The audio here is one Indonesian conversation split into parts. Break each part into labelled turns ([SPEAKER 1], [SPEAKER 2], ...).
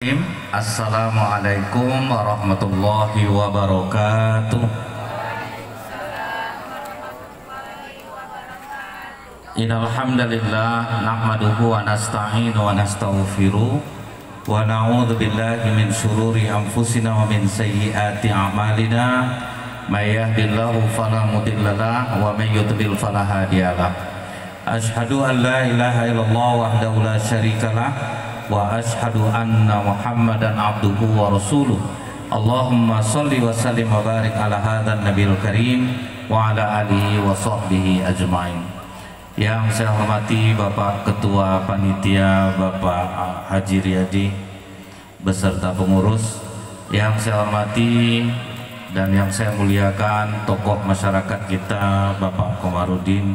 [SPEAKER 1] Assalamualaikum warahmatullahi wabarakatuh. Innal hamdalillah nahmaduhu wa nasta'inu wa nastaghfiruh wa na'udzu billahi min shururi anfusina wa min sayyiati a'malina. May yahdihillahu fala mudhillalah wa may yudlil fala hadiyalah. Asyhadu an la ilaha illallah wahdahu la syarikalah wa ashhadu anna Muhammadan abduhu wa rasuluh. Allahumma salli wa sallim wa barik ala hadzal nabiyil karim wa ala alihi wa sahbihi ajmain. Yang saya hormati Bapak Ketua Panitia Bapak Haji Riyadi beserta pengurus, yang saya hormati dan yang saya muliakan tokoh masyarakat kita Bapak Komarudin,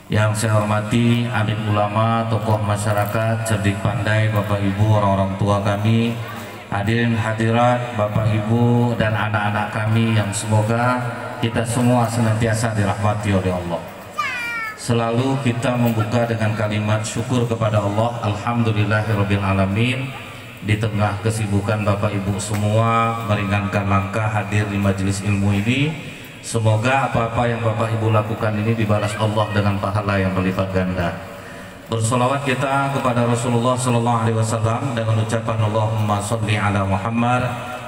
[SPEAKER 1] yang saya hormati alim ulama, tokoh masyarakat, cerdik pandai, Bapak Ibu, orang-orang tua kami, hadirin hadirat, Bapak Ibu dan anak-anak kami yang semoga kita semua senantiasa dirahmati oleh Allah. Selalu kita membuka dengan kalimat syukur kepada Allah, alhamdulillahirabbil alamin. Di tengah kesibukan Bapak Ibu semua meringankan langkah hadir di majelis ilmu ini, semoga apa-apa yang Bapak Ibu lakukan ini dibalas Allah dengan pahala yang berlipat ganda. Bersolawat kita kepada Rasulullah Sallallahu Alaihi Wasallam dengan ucapan Allahumma sholli ala Muhammad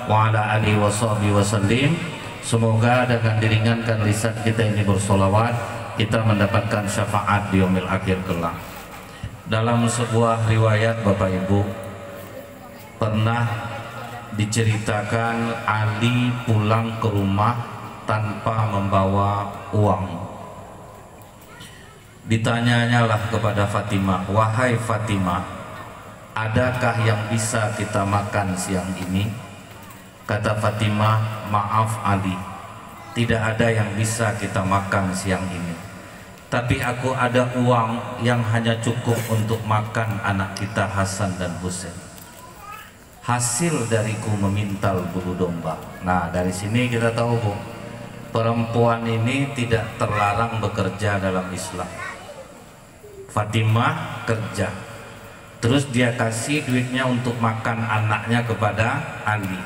[SPEAKER 1] wa ala alihi washabihi wasallim. Semoga dengan diringankan lisan kita ini bersolawat, kita mendapatkan syafaat di yaumil akhir kelak. Dalam sebuah riwayat Bapak Ibu, pernah diceritakan Ali pulang ke rumah tanpa membawa uang. Ditanyanyalah kepada Fatimah, wahai Fatimah, adakah yang bisa kita makan siang ini? Kata Fatimah, maaf Ali, tidak ada yang bisa kita makan siang ini. Tapi aku ada uang yang hanya cukup untuk makan anak kita Hasan dan Husain. Hasil dariku memintal bulu domba. Nah, dari sini kita tahu, Bu, perempuan ini tidak terlarang bekerja dalam Islam. Fatimah kerja, terus dia kasih duitnya untuk makan anaknya kepada Ali.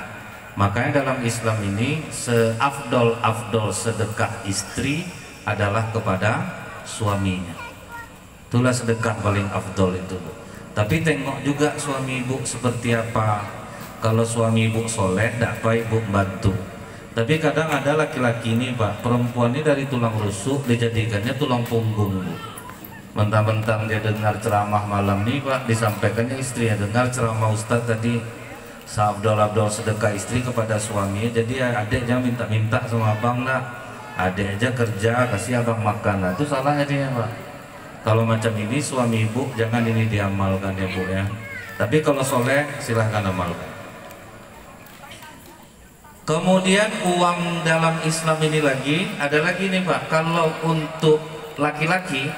[SPEAKER 1] Makanya dalam Islam ini seafdol sedekah istri adalah kepada suaminya. Itulah sedekah paling afdol itu, Bu. Tapi tengok juga suami ibu seperti apa. Kalau suami ibu soleh, tidak apa ibu bantu. Tapi kadang ada laki-laki ini, Pak, perempuan ini dari tulang rusuk dijadikannya tulang punggung, Bu. Mentang-mentang dia dengar ceramah malam nih, Pak, disampaikannya istri ya, dengar ceramah Ustadz tadi seafdol sedekah istri kepada suaminya. Jadi adiknya minta-minta sama abang, nak, adik aja kerja kasih abang makan. Nah, itu salahnya dia, Pak. Kalau macam ini suami ibu jangan ini diamalkan ya, Bu, ya. Tapi kalau soleh silahkan amalkan. Kemudian uang dalam Islam ini lagi ada lagi nih, Pak. Kalau untuk laki-laki,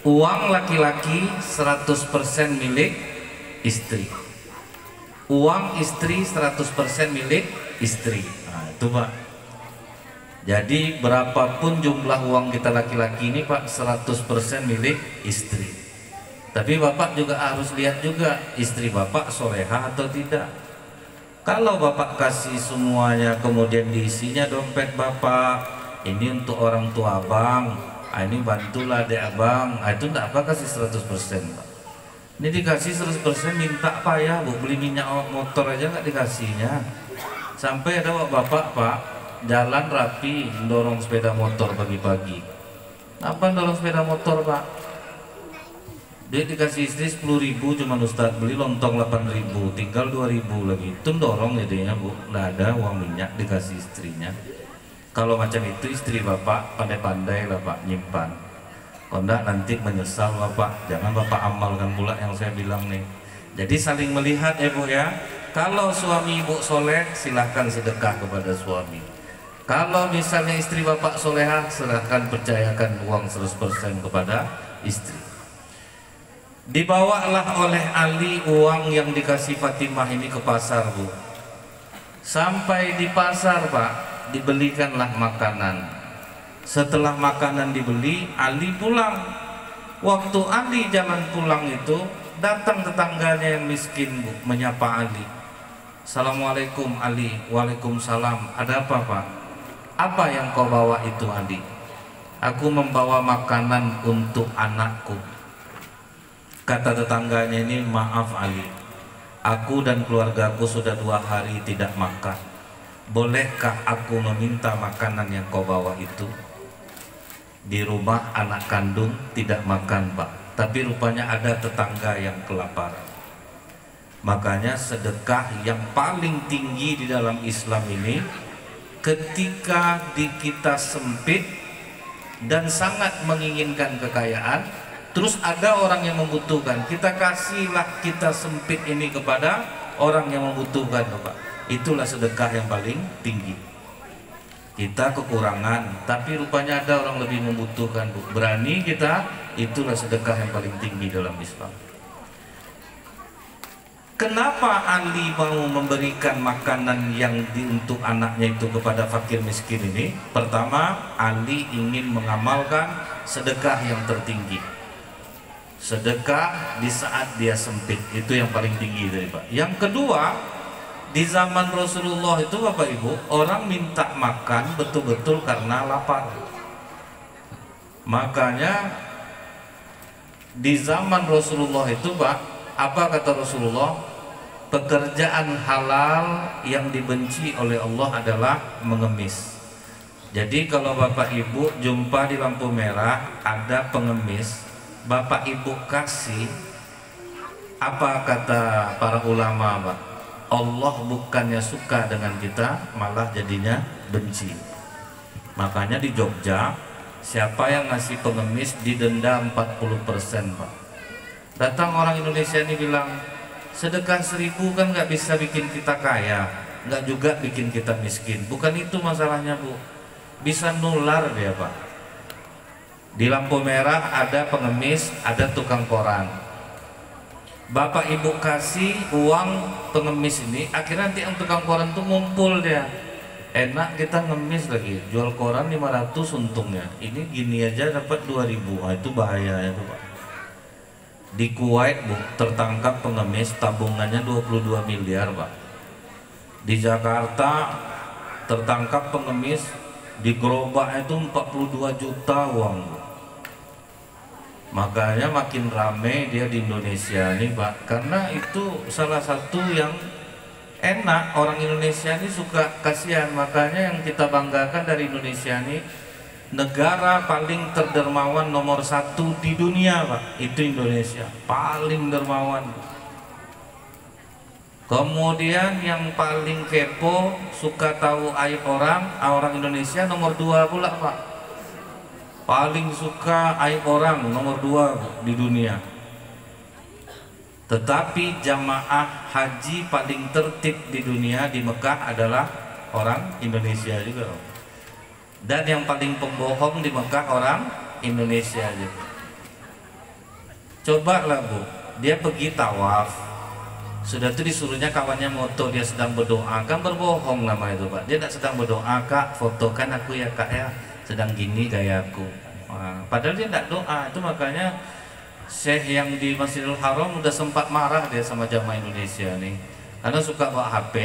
[SPEAKER 1] uang laki-laki 100% milik istri. Uang istri 100% milik istri. Nah, itu, Pak. Jadi berapapun jumlah uang kita laki-laki ini, Pak, 100% milik istri. Tapi Bapak juga harus lihat juga istri Bapak soleha atau tidak. Kalau Bapak kasih semuanya kemudian diisinya dompet Bapak, ini untuk orang tua abang, ini bantulah dek abang, itu enggak apa kasih 100%, Pak. Ini dikasih 100% minta apa ya, Bu, beli minyak motor aja nggak dikasihnya. Sampai ada Bapak, Pak, jalan rapi dorong sepeda motor pagi-pagi. Apa dorong sepeda motor, Pak? Dia dikasih istri 10.000, cuma Ustadz beli lontong 8.000, tinggal 2.000 lagi. Itu dorong jadinya, Bu. Nggak ada uang minyak dikasih istrinya. Kalau macam itu istri Bapak pandai-pandai lah, Pak, nyimpan. Kalau enggak nanti menyesal Bapak. Jangan Bapak amalkan pula yang saya bilang nih. Jadi saling melihat ya, Bu, ya. Kalau suami ibu soleh, silahkan sedekah kepada suami. Kalau misalnya istri Bapak soleha, silahkan percayakan uang 100% kepada istri. Dibawalah oleh Ali uang yang dikasih Fatimah ini ke pasar, Bu. Sampai di pasar, Pak, dibelikanlah makanan. Setelah makanan dibeli, Ali pulang. Waktu Ali jalan pulang itu, Datang tetangganya yang miskin, Bu, menyapa Ali. Assalamualaikum Ali. Waalaikumsalam. Ada apa, Pak? Apa yang kau bawa itu, Ali? Aku membawa makanan untuk anakku. Kata tetangganya ini, maaf Ali, aku dan keluargaku sudah 2 hari tidak makan. Bolehkah aku meminta makanan yang kau bawa itu? Di rumah anak kandung tidak makan, Pak, tapi rupanya ada tetangga yang kelaparan. Makanya sedekah yang paling tinggi di dalam Islam ini, ketika di kita sempit dan sangat menginginkan kekayaan, terus ada orang yang membutuhkan, kita kasihlah kita sempit ini kepada orang yang membutuhkan, Bapak. Itulah sedekah yang paling tinggi. Kita kekurangan, tapi rupanya ada orang lebih membutuhkan, Bu. Berani kita, itulah sedekah yang paling tinggi dalam Islam. Kenapa Ali mau memberikan makanan yang untuk anaknya itu kepada fakir miskin ini? Pertama, Ali ingin mengamalkan sedekah yang tertinggi. Sedekah di saat dia sempit, itu yang paling tinggi dari Pak. Yang kedua, di zaman Rasulullah itu, Bapak Ibu, orang minta makan betul-betul karena lapar. Makanya di zaman Rasulullah itu, Pak, apa kata Rasulullah? Pekerjaan halal yang dibenci oleh Allah adalah mengemis. Jadi kalau Bapak Ibu jumpa di lampu merah ada pengemis, Bapak Ibu kasih, apa kata para ulama, Pak? Allah bukannya suka dengan kita, malah jadinya benci. Makanya di Jogja, siapa yang ngasih pengemis didenda 40%, Pak. Datang orang Indonesia ini bilang, sedekah 1000 kan nggak bisa bikin kita kaya, nggak juga bikin kita miskin. Bukan itu masalahnya, Bu. Bisa nular dia, Pak. Di lampu merah ada pengemis, ada tukang koran. Bapak Ibu kasih uang pengemis ini, akhirnya nanti yang tukang koran tuh ngumpul dia. Enak kita ngemis lagi, jual koran 500 untungnya. Ini gini aja dapat 2000, nah, itu bahaya itu, Pak. Di Kuwait, Bu, tertangkap pengemis, tabungannya 22 miliar, Pak. Di Jakarta tertangkap pengemis, di gerobak itu 42 juta uang, Bu. Makanya makin rame dia di Indonesia nih, Pak, karena itu salah satu yang enak. Orang Indonesia ini suka kasihan, makanya yang kita banggakan dari Indonesia nih, negara paling terdermawan nomor 1 di dunia, Pak, itu Indonesia, paling dermawan. Kemudian yang paling kepo, suka tahu aib orang Indonesia nomor 2 pula, Pak. Paling suka aib orang nomor 2 di dunia. Tetapi jamaah haji paling tertib di dunia di Mekah adalah orang Indonesia juga. Dan yang paling pembohong di Mekah orang Indonesia aja. Cobalah, Bu, dia pergi tawaf, sudah itu disuruhnya kawannya moto, dia sedang berdoa, kan berbohong nama itu, Pak. Dia tidak sedang berdoa, Kak, fotokan aku ya, Kak, ya, sedang gini gayaku. Nah, padahal dia tidak doa. Itu makanya Syekh yang di Masjidil Haram udah sempat marah dia sama jamaah Indonesia nih, karena suka bawa HP.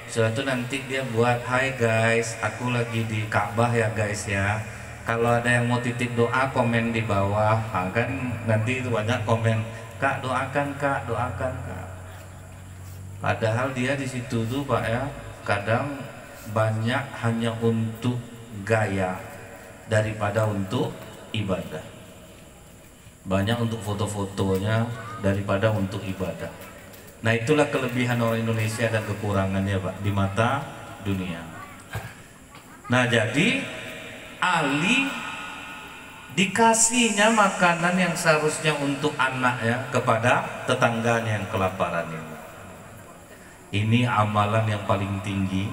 [SPEAKER 1] Setelah itu nanti dia buat, hai guys, aku lagi di Ka'bah ya guys ya. Kalau ada yang mau titip doa, komen di bawah. Nah, kan nanti itu banyak komen, Kak doakan, Kak doakan, Kak. Padahal dia di situ tuh, Pak, ya, kadang banyak hanya untuk gaya daripada untuk ibadah. Banyak untuk foto-fotonya daripada untuk ibadah. Nah, itulah kelebihan orang Indonesia dan kekurangannya, Pak, di mata dunia. Nah, jadi Ali dikasihnya makanan yang seharusnya untuk anaknya kepada tetangganya yang kelaparan ini. Ini amalan yang paling tinggi,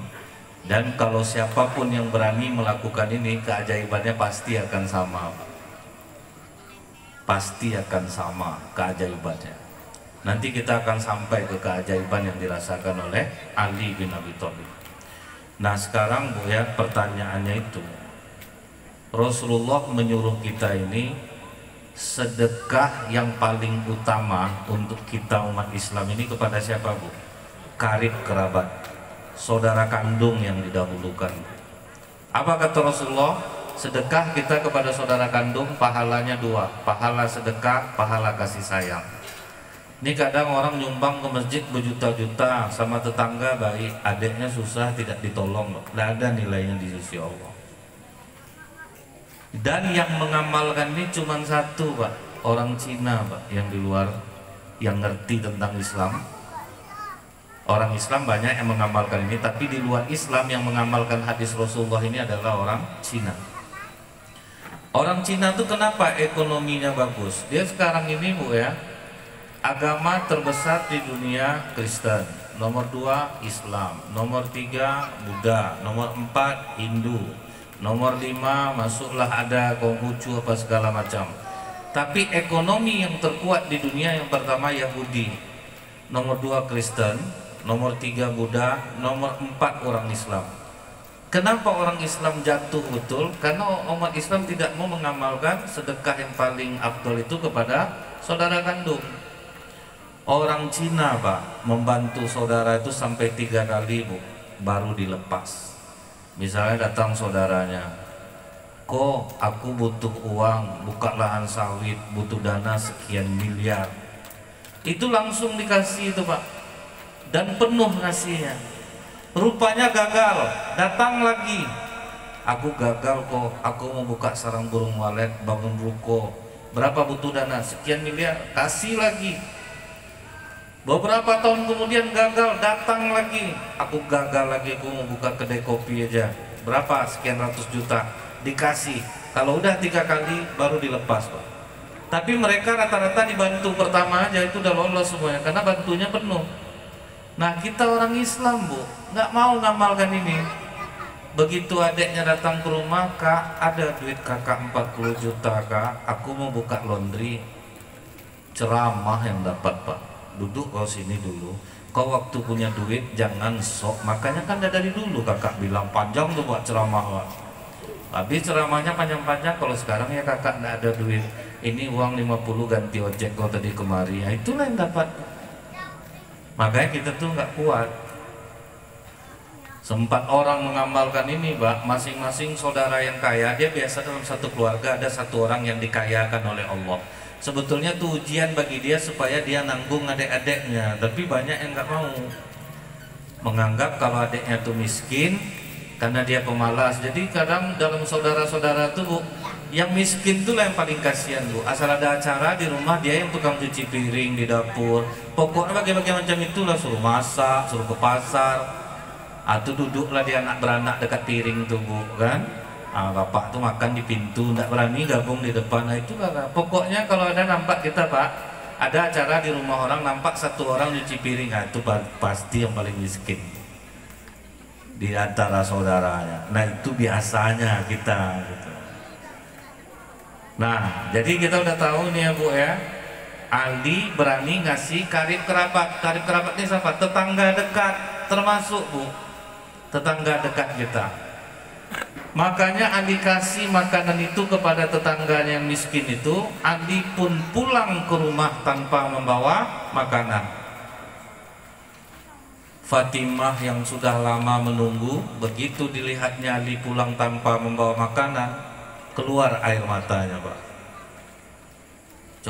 [SPEAKER 1] dan kalau siapapun yang berani melakukan ini, keajaibannya pasti akan sama, Pak. Pasti akan sama keajaibannya. Nanti kita akan sampai ke keajaiban yang dirasakan oleh Ali bin Abi Thalib. Nah, sekarang, Bu, ya, pertanyaannya itu, Rasulullah menyuruh kita ini sedekah yang paling utama untuk kita umat Islam ini kepada siapa, Bu? Karib kerabat, saudara kandung yang didahulukan. Apa kata Rasulullah? Sedekah kita kepada saudara kandung pahalanya dua, pahala sedekah, pahala kasih sayang. Ini kadang orang nyumbang ke masjid berjuta-juta sama tetangga baik, adiknya susah tidak ditolong, tidak ada nilainya di sisi Allah. Dan yang mengamalkan ini cuma satu, Pak, orang Cina, Pak, yang di luar, yang ngerti tentang Islam. Orang Islam banyak yang mengamalkan ini, tapi di luar Islam yang mengamalkan hadis Rasulullah ini adalah orang Cina. Orang Cina itu kenapa ekonominya bagus? Dia sekarang ini, Bu, ya, agama terbesar di dunia Kristen, nomor 2 Islam, nomor 3 Buddha, nomor 4 Hindu, nomor 5 masuklah ada Konghucu apa segala macam. Tapi ekonomi yang terkuat di dunia yang pertama Yahudi, nomor 2 Kristen, nomor 3 Buddha, nomor 4 orang Islam. Kenapa orang Islam jatuh betul? Karena umat Islam tidak mau mengamalkan sedekah yang paling afdol itu kepada saudara kandung. Orang Cina, Pak, membantu saudara itu sampai 3 kali, Bu, baru dilepas. Misalnya datang saudaranya, kok aku butuh uang, buka lahan sawit, butuh dana sekian miliar. Itu langsung dikasih itu, Pak, dan penuh ngasihnya. Rupanya gagal, datang lagi, aku gagal kok, aku mau buka sarang burung walet, bangun ruko, berapa butuh dana, sekian miliar, kasih lagi. Beberapa tahun kemudian gagal, datang lagi, aku gagal lagi, aku mau buka kedai kopi aja, berapa, sekian ratus juta, dikasih. Kalau udah 3 kali baru dilepas, Pak. Tapi mereka rata-rata dibantu pertama aja itu udah lolos semuanya, karena bantunya penuh. Nah, kita orang Islam, Bu, nggak mau ngamalkan ini. Begitu adiknya datang ke rumah, Kak, ada duit kakak 40 juta, Kak, aku mau buka laundry. Ceramah yang dapat, Pak. Duduk kau sini dulu, kau waktu punya duit jangan sok. Makanya kan dari dulu kakak bilang panjang tuh buat ceramah, Pak. Habis ceramahnya panjang-panjang, kalau sekarang ya kakak nggak ada duit, ini uang 50 ganti ojek kau tadi kemari, ya itulah yang dapat. Makanya kita tuh nggak kuat. Sempat orang mengamalkan ini, Pak, masing-masing saudara yang kaya, dia biasa dalam satu keluarga ada satu orang yang dikayakan oleh Allah. Sebetulnya itu ujian bagi dia supaya dia nanggung adik-adiknya, tapi banyak yang nggak mau, menganggap kalau adiknya itu miskin karena dia pemalas. Jadi kadang dalam saudara-saudara tuh, Bu, yang miskin tuh lah yang paling kasihan, Bu. Asal ada acara di rumah dia yang tukang cuci piring di dapur, pokoknya bagian-bagian macam itulah, suruh masak, suruh ke pasar, atau duduklah dia anak beranak dekat piring tuh, Bu, kan? Bapak tuh makan di pintu, tidak berani gabung di depan. Nah itu lah. Pokoknya kalau ada nampak kita, Pak, ada acara di rumah orang, nampak satu orang nyuci piring, nah itu pasti yang paling miskin di antara saudaranya. Nah itu biasanya kita gitu. Nah jadi kita udah tahu nih ya, Bu, ya, Ali berani ngasih karib kerabat. Karib kerabat ini siapa? Tetangga dekat, termasuk, Bu, tetangga dekat kita. Makanya Ali kasih makanan itu kepada tetangganya yang miskin itu. Ali pun pulang ke rumah tanpa membawa makanan. Fatimah yang sudah lama menunggu, begitu dilihatnya Ali pulang tanpa membawa makanan, keluar air matanya, Pak.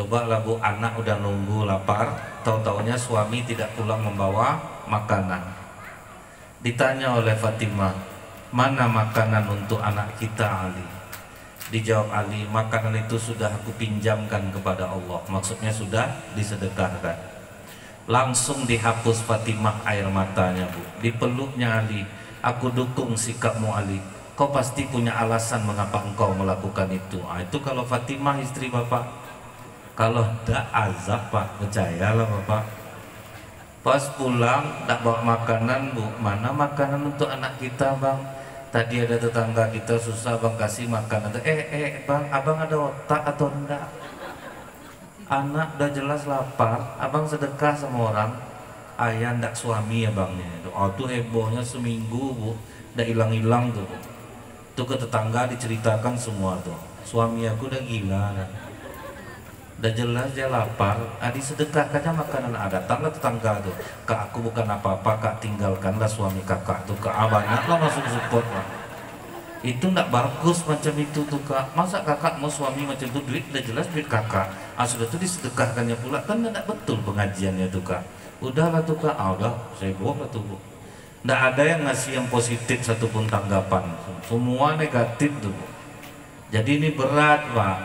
[SPEAKER 1] Cobalah, Bu, anak udah nunggu lapar, tahu-taunya suami tidak pulang membawa makanan. Ditanya oleh Fatimah, mana makanan untuk anak kita, Ali? Dijawab Ali, makanan itu sudah aku pinjamkan kepada Allah. Maksudnya sudah disedekahkan. Langsung dihapus Fatimah air matanya, Bu. Dipeluknya Ali, aku dukung sikapmu, Ali. Kau pasti punya alasan mengapa engkau melakukan itu. Itu kalau Fatimah istri Bapak. Kalau tidak azab, Pak, percayalah Bapak. Pas pulang tak bawa makanan, Bu. Mana makanan untuk anak kita, Bang? Tadi ada tetangga kita susah, Bang, kasih makanan. Bang, abang ada otak atau enggak? Anak udah jelas lapar, abang sedekah sama orang. Ayah ndak suami ya, Bang. Oh tuh hebohnya seminggu, Bu, udah hilang-hilang tuh. Tuh ke tetangga diceritakan semua tuh. Suami aku udah gila. Udah jelas dia lapar, disedekahkannya makanan. Datanglah tetangga tuh, kak aku bukan apa-apa kak, tinggalkanlah suami kakak tuh kak. Banyaklah langsung support lah. Itu nggak bagus macam itu tuh kak. Masa kakak mau suami macam itu, duit udah jelas duit kakak, sudah tuh disedekahkannya pula, kan nggak betul pengajiannya tuh kak. Udahlah tuh kak, udah saya bawa tuh bu. Nggak ada yang ngasih yang positif satupun tanggapan, semua negatif tuh bu. Jadi ini berat pak.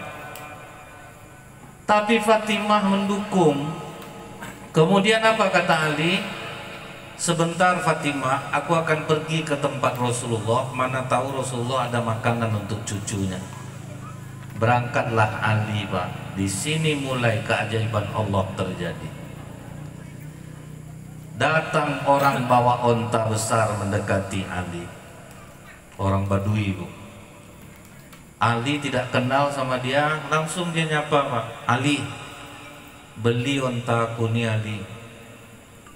[SPEAKER 1] Tapi Fatimah mendukung. Kemudian apa kata Ali? Sebentar Fatimah, aku akan pergi ke tempat Rasulullah. Mana tahu Rasulullah ada makanan untuk cucunya. Berangkatlah Ali pak. Di sini mulai keajaiban Allah terjadi. Datang orang bawa onta besar mendekati Ali. Orang Badui bu. Ali tidak kenal sama dia, langsung dia nyapa pak. Ali, beli onta aku nih Ali.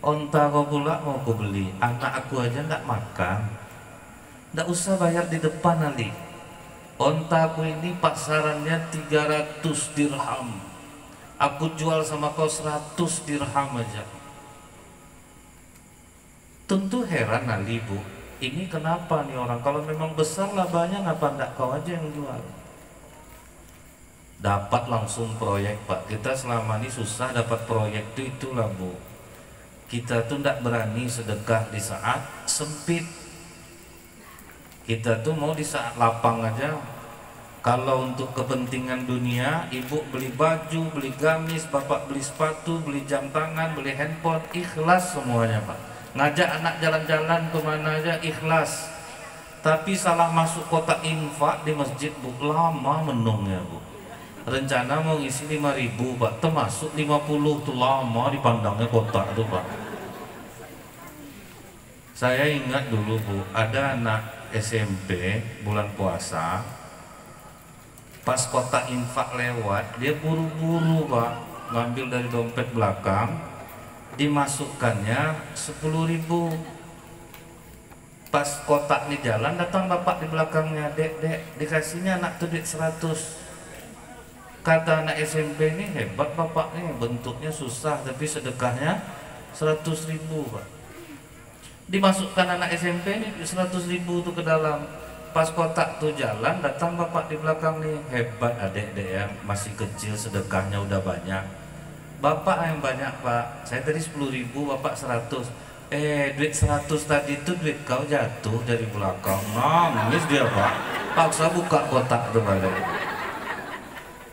[SPEAKER 1] Onta kau pula mau aku beli, anak aku aja nggak makan. Nggak usah bayar di depan Ali. Onta aku ini pasarannya 300 dirham. Aku jual sama kau 100 dirham aja. Tentu heran Ali bu. Ini kenapa nih orang, kalau memang besar labanya kenapa enggak kau aja yang jual? Dapat langsung proyek pak. Kita selama ini susah dapat proyek tuh itulah bu. Kita tuh enggak berani sedekah di saat sempit. Kita tuh mau di saat lapang aja. Kalau untuk kepentingan dunia, ibu beli baju, beli gamis, bapak beli sepatu, beli jam tangan, beli handphone, ikhlas semuanya pak. Ngajak anak jalan-jalan kemana aja ikhlas. Tapi salah masuk kotak infak di masjid bu, lama menungnya bu. Rencana mau ngisi 5.000 pak, termasuk 50 tuh lama dipandangnya kotak tuh pak. Saya ingat dulu bu, ada anak SMP bulan puasa, pas kotak infak lewat, dia buru-buru pak, ngambil dari dompet belakang, dimasukkannya 10.000. Pas kotak di jalan, datang bapak di belakangnya, dek dikasihnya anak tuh duit 100. Kata anak SMP ini, hebat bapak nih, bentuknya susah tapi sedekahnya 100.000 pak. Dimasukkan anak SMP ini 100.000 tuh ke dalam. Pas kotak tuh jalan, datang bapak di belakang nih, hebat adek dek ya, masih kecil sedekahnya udah banyak. Bapak yang banyak pak, saya tadi 10.000, bapak 100. Duit 100 tadi itu duit kau jatuh dari belakang. Nangis dia pak, paksa buka kotak tuh balik.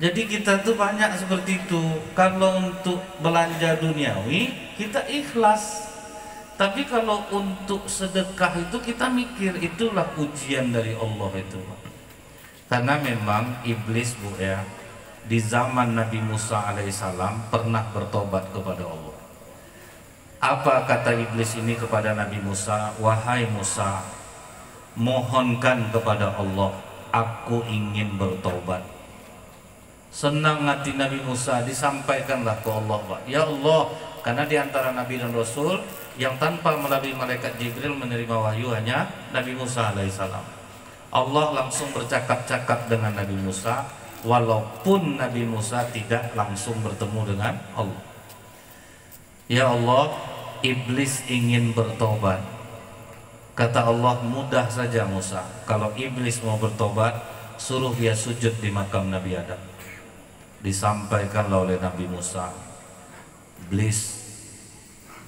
[SPEAKER 1] Jadi kita tuh banyak seperti itu. Kalau untuk belanja duniawi kita ikhlas, tapi kalau untuk sedekah itu kita mikir, itulah ujian dari Allah itu pak. Karena memang iblis bu ya, di zaman Nabi Musa alaihissalam pernah bertobat kepada Allah. Apa kata iblis ini kepada Nabi Musa? Wahai Musa, mohonkan kepada Allah, aku ingin bertobat. Senang hati Nabi Musa, disampaikanlah ke Allah pak. Ya Allah, karena di antara Nabi dan Rasul yang tanpa melalui malaikat Jibril menerima wahyu hanya Nabi Musa alaihissalam. Allah langsung bercakap-cakap dengan Nabi Musa, walaupun Nabi Musa tidak langsung bertemu dengan Allah. Ya Allah, iblis ingin bertobat. Kata Allah, mudah saja Musa, kalau iblis mau bertobat, suruh dia sujud di makam Nabi Adam. Disampaikanlah oleh Nabi Musa, iblis,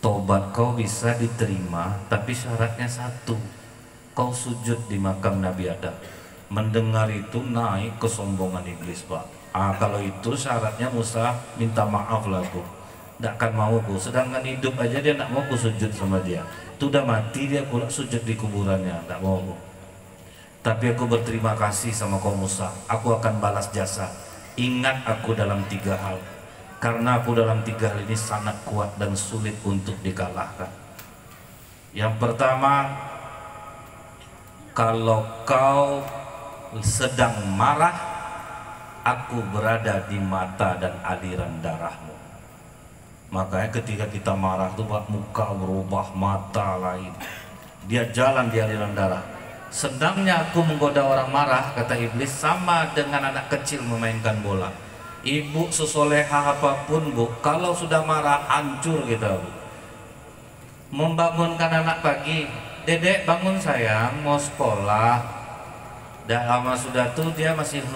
[SPEAKER 1] tobat kau bisa diterima, tapi syaratnya satu, kau sujud di makam Nabi Adam. Mendengar itu naik kesombongan iblis pak. Kalau itu syaratnya Musa minta maaf lah bu, tidak akan mau bu. Sedangkan hidup aja dia tidak mau ku sujud sama dia. Itu udah mati dia pula sujud di kuburannya, tidak mau bu. Tapi aku berterima kasih sama kau Musa, aku akan balas jasa. Ingat aku dalam 3 hal, karena aku dalam 3 hal ini sangat kuat dan sulit untuk dikalahkan. Yang pertama, kalau kau sedang marah, aku berada di mata dan aliran darahmu. Makanya ketika kita marah tuh muka berubah, mata lain, dia jalan di aliran darah. Sedangnya aku menggoda orang marah, kata iblis, sama dengan anak kecil memainkan bola. Ibu sesolehah apapun Bu, kalau sudah marah hancur kita Bu. Membangunkan anak pagi, dedek bangun sayang mau sekolah. Dah lama sudah tuh dia masih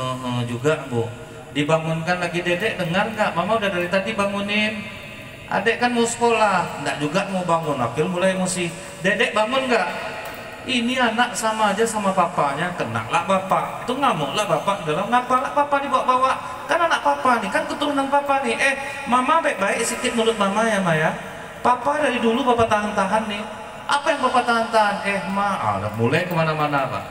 [SPEAKER 1] juga Bu. Dibangunkan lagi, dedek dengar nggak? Mama udah dari tadi bangunin. Adek kan mau sekolah, nggak juga mau bangun. Akil mulai emosi, dedek bangun nggak? Ini anak sama aja sama papanya, kena lah bapak. Itu ngamuk lah bapak, dalam ngapa lah papa dibawa-bawa? Kan anak papa nih, kan keturunan papa nih. Mama baik-baik sedikit mulut mama ya Maya. Papa dari dulu bapak tahan-tahan nih. Apa yang bapak tahan-tahan? Udah mulai kemana-mana Pak.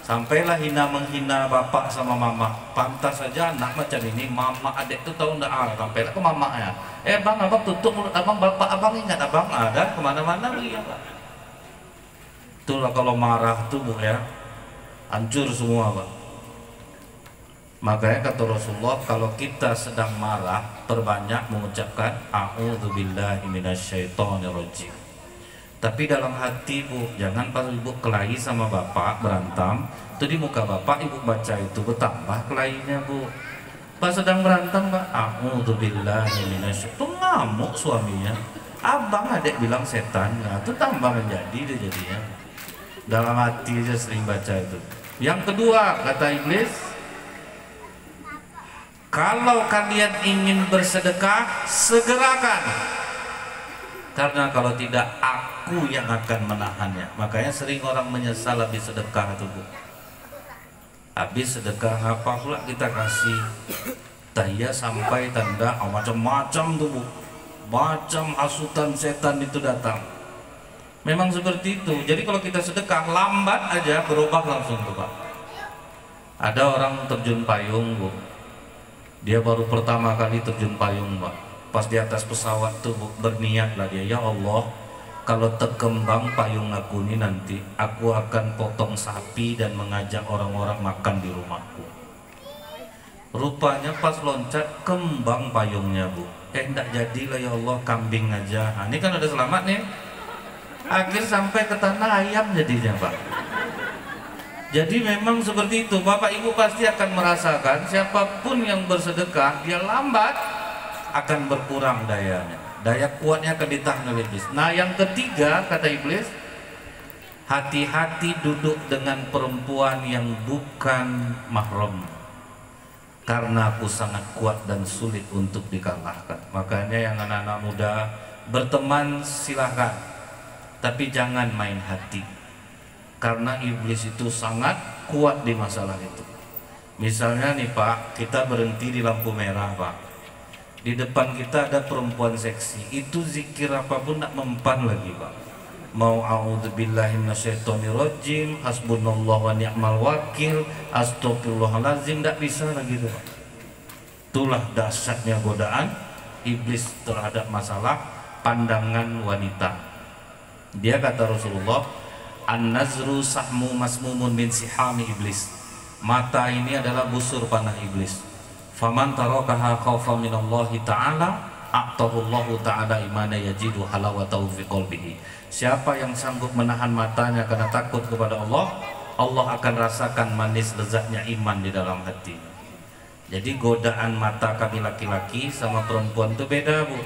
[SPEAKER 1] Sampailah hina menghina bapak sama mama. Pantas saja anak macam ini, mama adek tuh tahu ndak sampailah ke mamanya. Bang, abang tutup mulut abang, bapak abang ingat abang ada kemana-mana ya Pak. Itulah kalau marah tuh Bu ya, hancur semua Pak. Makanya kata Rasulullah, kalau kita sedang marah, perbanyak mengucapkan a'udzubillahi minasyaitonirrajim. Tapi dalam hati Bu, jangan pas Ibu kelahi sama bapak berantem, itu di muka bapak Ibu baca itu bertambah kelahinya Bu. Pas sedang berantem Pak, a'udzubillahi minasyaitonirrajim, itu ngamuk suaminya. Abang adek bilang setan, nah itu tambah menjadi dia jadinya. Dalam hati aja sering baca itu. Yang kedua kata iblis, kalau kalian ingin bersedekah segerakan, karena kalau tidak aku yang akan menahannya. Makanya sering orang menyesal habis sedekah itu Bu. Habis sedekah apa pula kita kasih, daya sampai tanda macam-macam tuh Bu, macam hasutan setan itu datang. Memang seperti itu. Jadi kalau kita sedekah lambat aja berubah langsung tuh Pak. Ada orang terjun payung Bu, dia baru pertama kali terjun payung Pak. Pas di atas pesawat tuh Bu, berniat lah dia, ya Allah, kalau terkembang payung aku ini nanti, aku akan potong sapi dan mengajak orang-orang makan di rumahku. Rupanya pas loncat kembang payungnya Bu. Enggak jadilah ya Allah, kambing aja. Nah, ini kan udah selamat nih. Akhir sampai ke tanah ayam jadinya Pak. Jadi memang seperti itu. Bapak Ibu pasti akan merasakan siapapun yang bersedekah, dia lambat akan berkurang dayanya. Daya kuatnya akan ditahan oleh iblis. Nah yang ketiga kata iblis, hati-hati duduk dengan perempuan yang bukan mahram, karena aku sangat kuat dan sulit untuk dikalahkan. Makanya yang anak-anak muda berteman silahkan, tapi jangan main hati, karena iblis itu sangat kuat di masalah itu. Misalnya nih Pak, kita berhenti di lampu merah Pak, di depan kita ada perempuan seksi, itu zikir apapun tak mempan lagi Pak. Mau a'udzubillahi minasyaitonirrajim, hasbunallahu wa ni'mal wakil, astagfirullahalazim, tak bisa lagi tuh Pak. Itulah dahsyatnya godaan iblis terhadap masalah pandangan wanita. Dia kata Rasulullah, an-nazru sahmu masmumun min sihami iblis. Mata ini adalah busur panah iblis. Faman tarakaha khaufan minallahi ta'ala a'tahullahu ta'ala imana yajidu halawatahu fi qalbihi. Siapa yang sanggup menahan matanya karena takut kepada Allah, Allah akan rasakan manis lezatnya iman di dalam hati. Jadi godaan mata kami laki-laki sama perempuan itu beda Bu.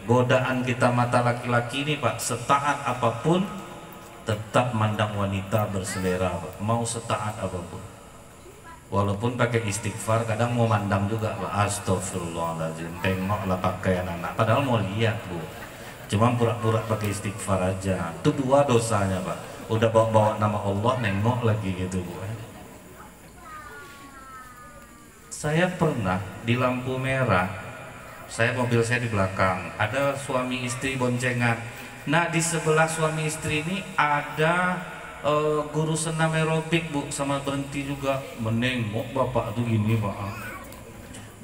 [SPEAKER 1] Godaan kita mata laki-laki ini Pak, setaat apapun tetap mandang wanita berselera Pak. Mau setaat apapun, walaupun pakai istighfar, kadang mau mandang juga Pak. Astagfirullahaladzim, tengoklah pakaian anak, padahal mau lihat Bu, cuma pura-pura pakai istighfar aja. Itu dua dosanya Pak. Udah bawa-bawa nama Allah, nengok lagi gitu Bu. Saya pernah di lampu merah, mobil saya di belakang, ada suami istri boncengan. Nah di sebelah suami istri ini ada guru senam aerobik Bu, sama berhenti juga menengok bapak tuh gini Pak,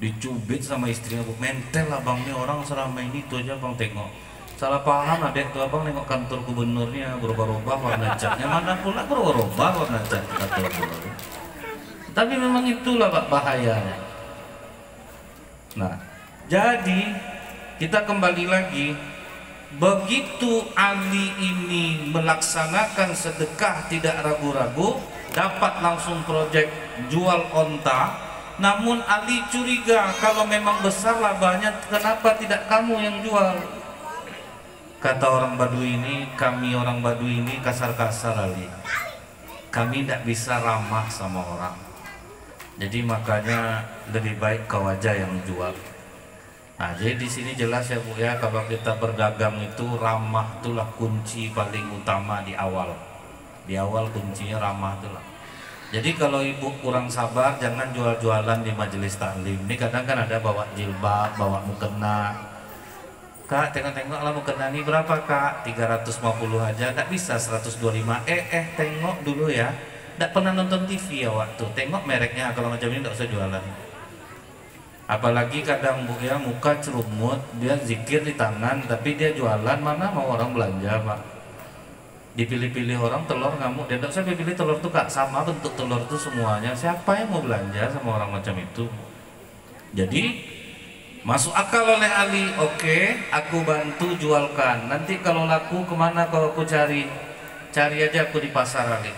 [SPEAKER 1] dicubit sama istrinya Bu. Mentel abangnya, orang selama ini itu aja Bang tengok, salah paham adek tuh abang nengok kantor gubernurnya berubah-ubah warna catnya, mana pula berubah-ubah warna cat kantor gubernur. Tapi memang itulah Pak bahayanya. Nah jadi kita kembali lagi, begitu Ali ini melaksanakan sedekah tidak ragu-ragu, dapat langsung proyek jual onta, Namun Ali curiga, kalau memang besar labanya, kenapa tidak kamu yang jual? Kata orang Baduy ini, kami orang Baduy ini kasar-kasar Ali. Kami tidak bisa ramah sama orang. Jadi makanya lebih baik kau aja yang jual. Nah, jadi di sini jelas ya Bu ya, kalau kita berdagang itu ramah itulah kunci paling utama di awal. Di awal kuncinya ramah itulah. Jadi kalau ibu kurang sabar, jangan jual-jualan di majelis taklim. Ini kadang kan ada bawa jilbab, bawa mukena. Kak, tengok-tengok lah mukena ini berapa Kak? 350 aja, nggak bisa 125. Tengok dulu ya. Nggak pernah nonton TV ya waktu. Tengok mereknya, kalau macam ini nggak usah jualan. Apalagi kadang Bu ya, muka cerumut, dia zikir di tangan, tapi dia jualan, mana mau orang belanja Pak? Dipilih-pilih orang telur ngamuk, dia tidak usah pilih telur tuh Kak, sama bentuk telur tuh semuanya. Siapa yang mau belanja sama orang macam itu? Jadi masuk akal oleh Ali. Oke, aku bantu jualkan. Nanti kalau laku kemana kau aku cari? Cari aja aku di pasar Ali.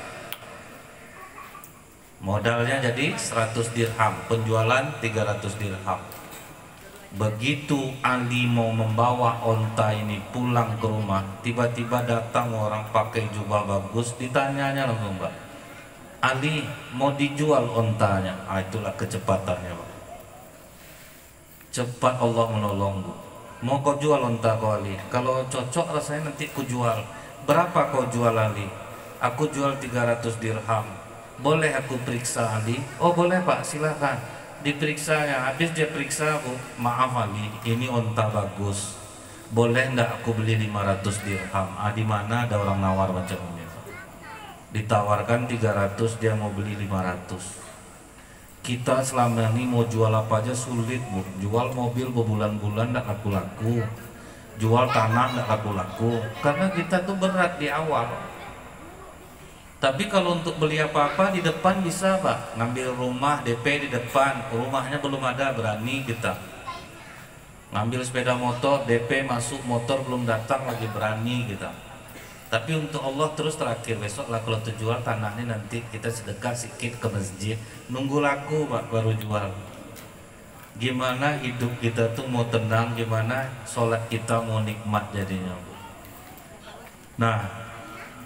[SPEAKER 1] Modalnya jadi 100 dirham, penjualan 300 dirham. Begitu Ali mau membawa onta ini pulang ke rumah, tiba-tiba datang orang pakai jubah bagus, ditanyanya langsung, Mbak, Ali mau dijual ontanya. Itulah kecepatannya Pak. Cepat Allah menolong Bu. Mau kau jual onta kau Ali? Kalau cocok rasanya nanti ku jual. Berapa kau jual Ali? Aku jual 300 dirham. Boleh aku periksa Ali? Oh boleh Pak, silakan. Diperiksanya, habis dia periksa, Bu, maaf Ali, ini onta bagus, boleh nggak aku beli 500 dirham? Di mana ada orang nawar macam ini? Ditawarkan 300, dia mau beli 500. Kita selama ini mau jual apa aja sulit Bu. Jual mobil berbulan-bulan nggak laku-laku, jual tanah nggak laku-laku, karena kita tuh berat di awal. Tapi kalau untuk beli apa-apa di depan bisa Pak, ngambil rumah DP di depan, rumahnya belum ada, berani kita. Ngambil sepeda motor DP, masuk motor belum datang lagi, berani kita. Tapi untuk Allah terus terakhir, besok lah kalau terjual tanah ini nanti kita sedekah sedikit ke masjid, nunggu laku Pak baru jual. Gimana hidup kita tuh mau tenang, gimana sholat kita mau nikmat jadinya. Nah,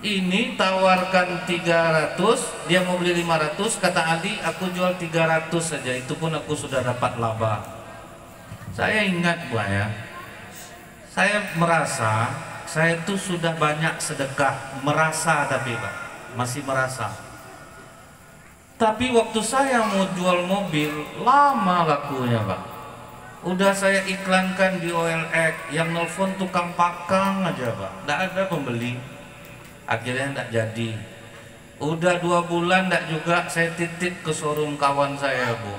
[SPEAKER 1] ini tawarkan 300, dia mau beli 500, kata Ali aku jual 300 saja, itu pun aku sudah dapat laba. Saya ingat Pak ya, saya merasa saya itu sudah banyak sedekah, merasa tapi Pak, masih merasa. Tapi waktu saya mau jual mobil, lama lakunya Pak. Udah saya iklankan di OLX, yang nelfon tukang pakang aja Pak, nggak ada pembeli. Akhirnya tidak jadi. Udah 2 bulan tidak juga, saya titip ke showroom kawan saya Bu.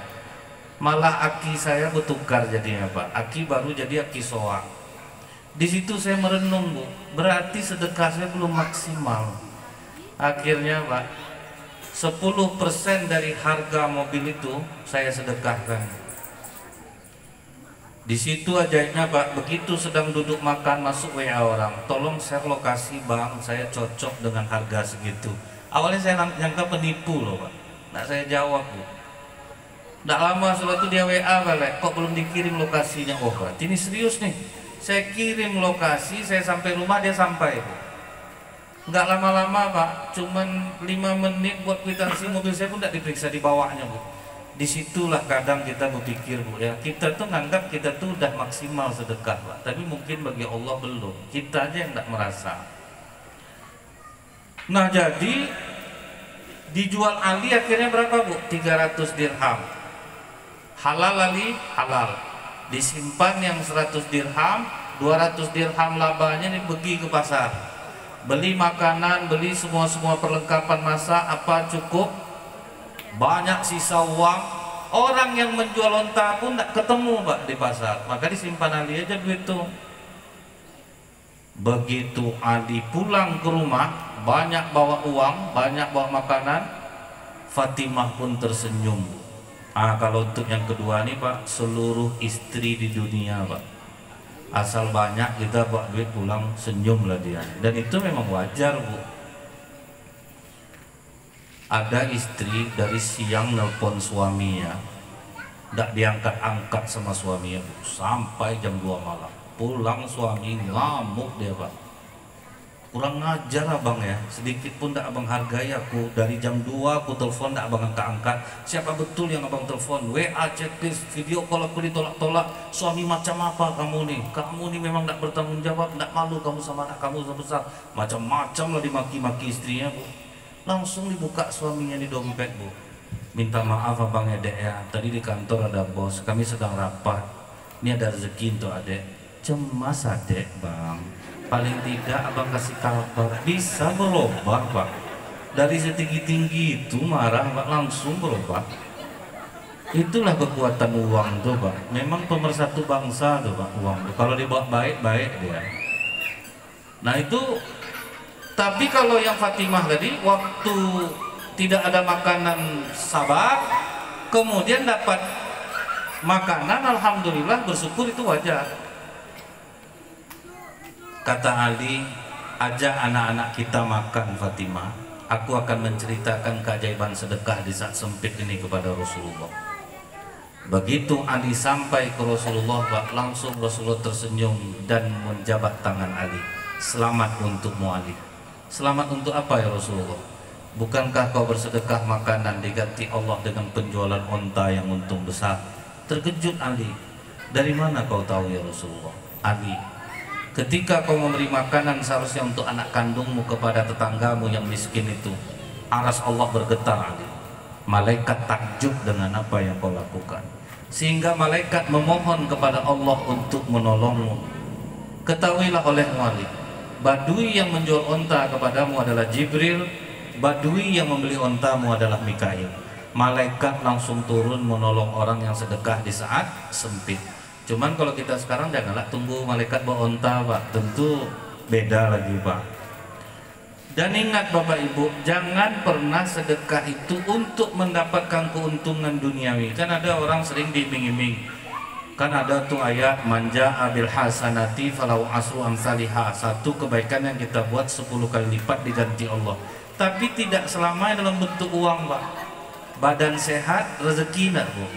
[SPEAKER 1] Malah aki saya bertukar jadinya Pak. Aki baru jadi aki soa. Di situ saya merenung Bu, berarti sedekah saya belum maksimal. Akhirnya Pak, 10% dari harga mobil itu saya sedekahkan. Di situ ajaibnya Pak, begitu sedang duduk makan masuk WA orang, tolong share lokasi Bang, saya cocok dengan harga segitu. Awalnya saya nyangka penipu loh Pak, nggak saya jawab Bu. Nggak lama setelah itu dia WA balik, kok belum dikirim lokasinya? Oh berarti ini serius nih. Saya kirim lokasi, saya sampai rumah dia sampai Bu. Nggak lama-lama Pak, cuman 5 menit buat kwitansi mobil saya pun nggak diperiksa di bawahnya Bu. Disitulah kadang kita berpikir Bu ya, kita tuh nganggap kita tuh udah maksimal sedekah Pak, tapi mungkin bagi Allah belum, kita aja yang tidak merasa. Nah jadi dijual Ali akhirnya berapa Bu? 300 dirham. Halal Ali? Halal. Disimpan yang 100 dirham, 200 dirham labanya pergi ke pasar, beli makanan, beli semua perlengkapan masak, apa cukup. Banyak sisa uang, orang yang menjual onta pun tidak ketemu Pak di pasar, maka disimpan Ali aja duit itu. Begitu Ali pulang ke rumah, banyak bawa uang, banyak bawa makanan, Fatimah pun tersenyum. Kalau untuk yang kedua nih Pak, seluruh istri di dunia Pak, asal banyak kita bawa duit pulang, senyum lah dia. Dan itu memang wajar Bu. Ada istri dari siang nelpon suaminya, Nggak diangkat-angkat sama suaminya Bu. Sampai jam 2 malam. Pulang suami ngamuk dia Pak. Kurang ngajar abang ya, sedikit pun nggak abang hargai aku. Dari jam 2 aku telepon nggak abang angkat-angkat. Siapa betul yang abang telepon? WA, checklist, video call aku ditolak-tolak. Suami macam apa kamu nih? Kamu nih memang nggak bertanggung jawab, nggak malu kamu sama anak kamu sebesar. Macam-macam lah dimaki-maki istrinya Bu. Langsung dibuka suaminya di dompet Bu. Minta maaf abang ya dek ya, tadi di kantor ada bos, kami sedang rapat. Ini ada rezeki untuk adek. Cemas adek bang. Paling tidak abang kasih kabar, bisa berubah Pak. Dari setinggi-tinggi itu marah Pak, langsung berubah. Itulah kekuatan uang tuh Pak. Memang pemersatu bangsa tuh Pak, uang tuh. Kalau dibawa baik-baik dia. Nah itu, tapi kalau yang Fatimah tadi, waktu tidak ada makanan sabar, kemudian dapat makanan, alhamdulillah bersyukur itu wajar. Kata Ali, ajak anak-anak kita makan Fatimah. Aku akan menceritakan keajaiban sedekah di saat sempit ini kepada Rasulullah. Begitu Ali sampai ke Rasulullah, langsung Rasulullah tersenyum dan menjabat tangan Ali. Selamat untukmu Ali. Selamat untuk apa ya Rasulullah? Bukankah kau bersedekah makanan diganti Allah dengan penjualan onta yang untung besar? Terkejut Ali. Dari mana kau tahu ya Rasulullah? Ali, ketika kau memberi makanan seharusnya untuk anak kandungmu kepada tetanggamu yang miskin itu, aras Allah bergetar Ali. Malaikat takjub dengan apa yang kau lakukan, sehingga malaikat memohon kepada Allah untuk menolongmu. Ketahuilah olehmu Ali, badui yang menjual onta kepadamu adalah Jibril, badui yang membeli ontamu adalah Mikail. Malaikat langsung turun menolong orang yang sedekah di saat sempit. Cuman kalau kita sekarang janganlah tunggu malaikat bawa onta Pak, tentu beda lagi Pak. Dan ingat Bapak Ibu, jangan pernah sedekah itu untuk mendapatkan keuntungan duniawi. Kan ada orang sering diiming-iming. Kan ada tuh ayat manja abil hasanati falau asru amsalihah. Satu kebaikan yang kita buat 10 kali lipat diganti Allah. Tapi tidak selamanya dalam bentuk uang Pak. Badan sehat, rezeki enggak Bu?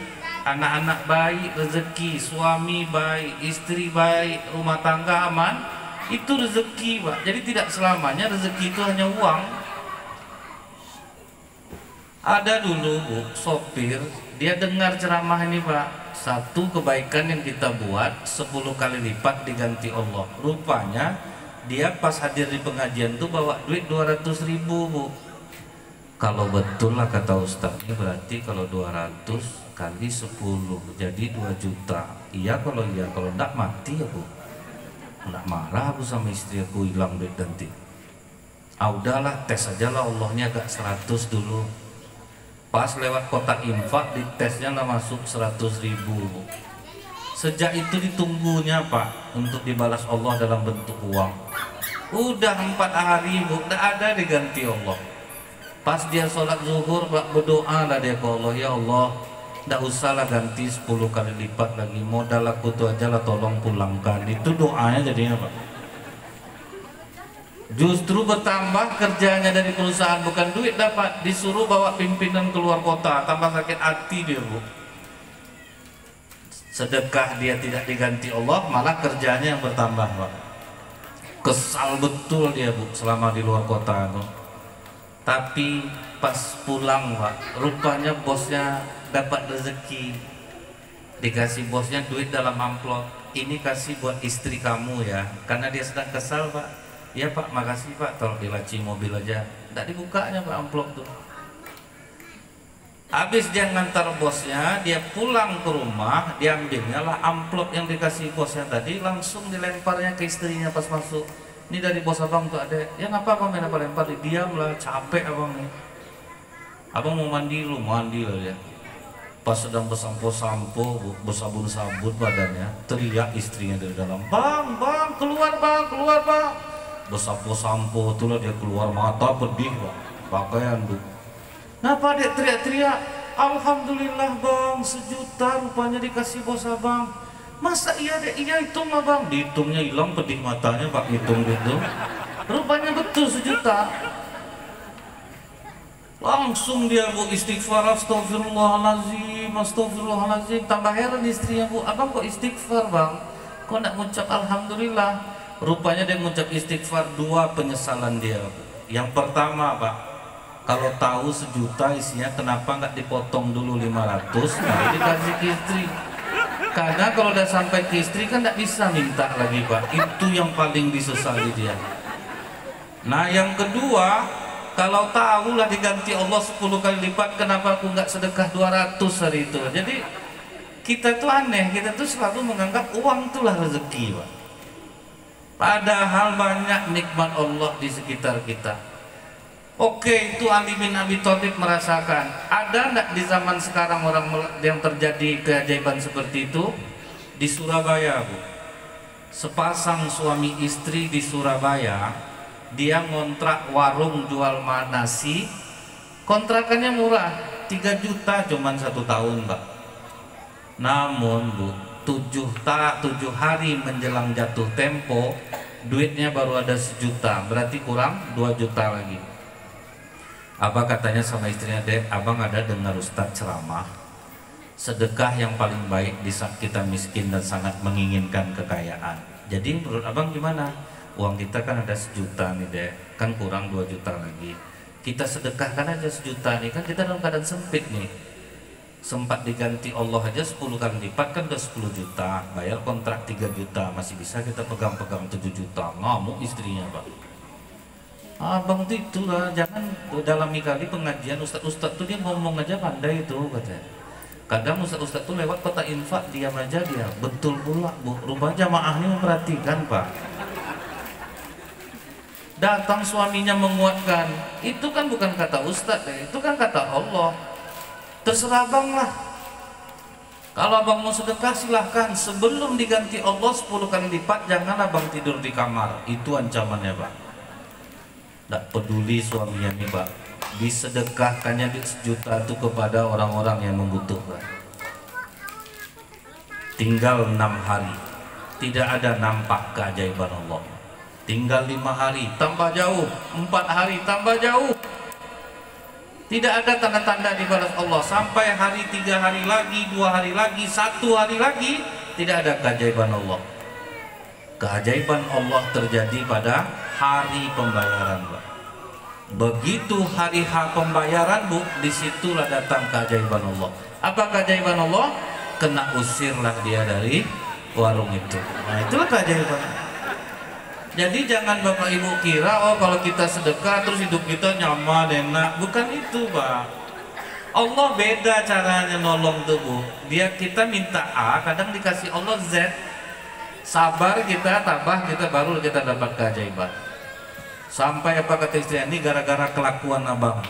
[SPEAKER 1] Anak-anak baik, rezeki, suami baik, istri baik, rumah tangga aman, itu rezeki Pak. Jadi tidak selamanya rezeki itu hanya uang. Ada dulu Bu, sopir, dia dengar ceramah ini Pak, satu kebaikan yang kita buat 10 kali lipat diganti Allah. Rupanya dia pas hadir di pengajian tuh bawa duit 200.000 Bu. Kalau betul lah kata Ustaz, ini berarti kalau 200 kali 10 jadi 2 juta. Iya kalau enggak mati ya Bu. Enggak marah aku sama istri aku hilang duit ganti. Udahlah tes aja lah Allahnya agak 100 dulu. Pas lewat kotak infak ditesnya lah masuk 100.000 Bu. Sejak itu ditunggunya Pak untuk dibalas Allah dalam bentuk uang. Udah 4 hari Bu, enggak ada diganti Allah. Pas dia sholat zuhur Pak, berdoa lah dia ke Allah, ya Allah, nggak usahlah ganti 10 kali lipat lagi, modal aku tuh aja lah tolong pulangkan. Itu doanya jadinya Pak. Justru bertambah kerjanya dari perusahaan, bukan duit dapat, disuruh bawa pimpinan keluar kota, tambah sakit hati dia Bu. Sedekah dia tidak diganti Allah, malah kerjanya yang bertambah Pak. Kesal betul dia Bu selama di luar kota tuh. Tapi pas pulang Pak, rupanya bosnya dapat rezeki. Dikasih bosnya duit dalam amplop. Ini kasih buat istri kamu ya. Karena dia sedang kesal Pak. Ya Pak, makasih Pak, tolong di laci mobil aja. Nggak dibukanya Pak amplop tuh. Habis dia ngantar bosnya, dia pulang ke rumah, diambilnya lah amplop yang dikasih bosnya tadi, langsung dilemparnya ke istrinya pas masuk. Ini dari bos abang tuh ada. Ya ngapa abang main lempar? Diam lah, capek abang nih. Abang mau mandi lu, mandi lah dia. Pas sedang bersampo-sampo, bersabun-sabun badannya, teriak istrinya dari dalam, bang, keluar bang. Bersampo-sampo itulah dia keluar, mata pedih Pak, pakaian tuh. Kenapa dia teriak-teriak? Alhamdulillah bang, 1 juta rupanya dikasih bos abang. Masa iya deh, iya hitung lah bang. Dihitungnya hilang pedih matanya Pak, hitung gitu. Rupanya betul 1 juta. Langsung dia bu istighfar, astagfirullahaladzim, astagfirullahaladzim. Tambah heran istrinya, bu, abang kok istighfar bang? Kok nak ngucap alhamdulillah? Rupanya dia ngucap istighfar 2 penyesalan dia, bu. Yang pertama pak, kalau tahu 1 juta isinya kenapa nggak dipotong dulu 500 baru dikasih ke istri. Karena kalau udah sampai ke istri kan nggak bisa minta lagi pak. Itu yang paling disesali dia. Nah yang kedua, kalau tahu lah diganti Allah 10 kali lipat, kenapa aku nggak sedekah 200 hari itu? Jadi kita tuh aneh, kita tuh selalu menganggap uang itulah rezeki pak. Padahal banyak nikmat Allah di sekitar kita. Oke, itu Ali bin Abi Thalib merasakan. Ada enggak di zaman sekarang orang yang terjadi keajaiban seperti itu? Di Surabaya, bu. Sepasang suami istri di Surabaya, dia ngontrak warung jual nasi. Kontrakannya murah, 3 juta cuman 1 tahun, Pak. Namun, bu, 7 hari menjelang jatuh tempo, duitnya baru ada 1 juta, berarti kurang 2 juta lagi. Apa katanya sama istrinya, Dek, abang ada dengar Ustadz ceramah, sedekah yang paling baik di saat kita miskin dan sangat menginginkan kekayaan. Jadi menurut abang gimana? Uang kita kan ada 1 juta nih, Dek, kan kurang 2 juta lagi. Kita sedekahkan aja 1 juta nih, kan kita dalam keadaan sempit nih. Sempat diganti Allah aja 10 kali lipat kan udah 10 juta, bayar kontrak 3 juta, masih bisa kita pegang-pegang 7 juta. Ngamuk istrinya, Pak. Abang tuh itulah, jangan dalami kali pengajian ustadz tuh dia ngomong aja pandai itu katanya. Kadang ustadz tuh lewat kota infak diam aja dia. Betul pula, bu, rupanya jamaahnya memperhatikan, Pak. Datang suaminya menguatkan, itu kan bukan kata ustadz ya, itu kan kata Allah. Terserah abang lah. Kalau abang mau sedekah silahkan, sebelum diganti Allah 10 kali lipat jangan abang tidur di kamar. Itu ancamannya, Pak. Tidak peduli suaminya nih, Pak, disedekahkannya 1 juta itu kepada orang-orang yang membutuhkan. Tinggal 6 hari, tidak ada nampak keajaiban Allah. Tinggal 5 hari, tambah jauh. 4 hari, tambah jauh. Tidak ada tanda-tanda dibalas Allah. Sampai hari 3 hari lagi, 2 hari lagi, 1 hari lagi, tidak ada keajaiban Allah. Keajaiban Allah terjadi pada hari pembayaran, Pak. Begitu hari pembayaran, bu, disitulah datang keajaiban Allah. Apa keajaiban Allah? Kena usirlah dia dari warung itu. Nah, itulah keajaiban. Jadi jangan Bapak Ibu kira, oh kalau kita sedekah terus hidup kita nyaman, enak. Bukan itu, Pak. Allah beda caranya nolong tuh, bu. Dia kita minta A, kadang dikasih Allah Z. Sabar kita, tabah kita, baru kita dapat keajaiban. Sampai apa kata istrinya, ini gara-gara kelakuan abang.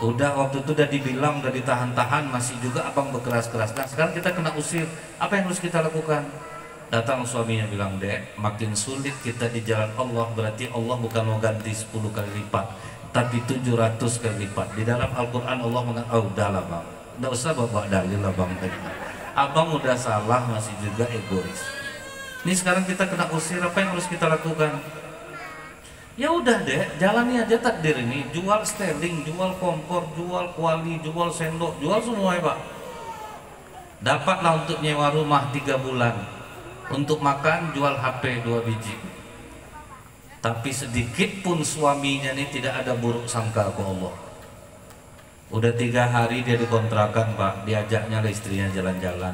[SPEAKER 1] Udah waktu itu udah dibilang, udah ditahan-tahan, masih juga abang berkeras-keras. Nah sekarang kita kena usir, apa yang harus kita lakukan? Datang suaminya bilang, Dek, makin sulit kita di jalan Allah, berarti Allah bukan mau ganti 10 kali lipat, tapi 700 kali lipat. Di dalam Al-Quran Allah mengatakan, oh udahlah bang, udah usah bawa dalil lah bang. Abang udah salah, masih juga egois. Ini sekarang kita kena usir, apa yang harus kita lakukan? Ya udah, Dek, jalani aja takdir ini. Jual styling, jual kompor, jual kuali, jual sendok, jual semua ya, Pak. Dapatlah untuk nyewa rumah 3 bulan. Untuk makan jual HP 2 biji. Tapi sedikit pun suaminya ini tidak ada buruk sangka ke Allah. Udah 3 hari dia dikontrakan, Pak. Diajaknya istrinya jalan-jalan.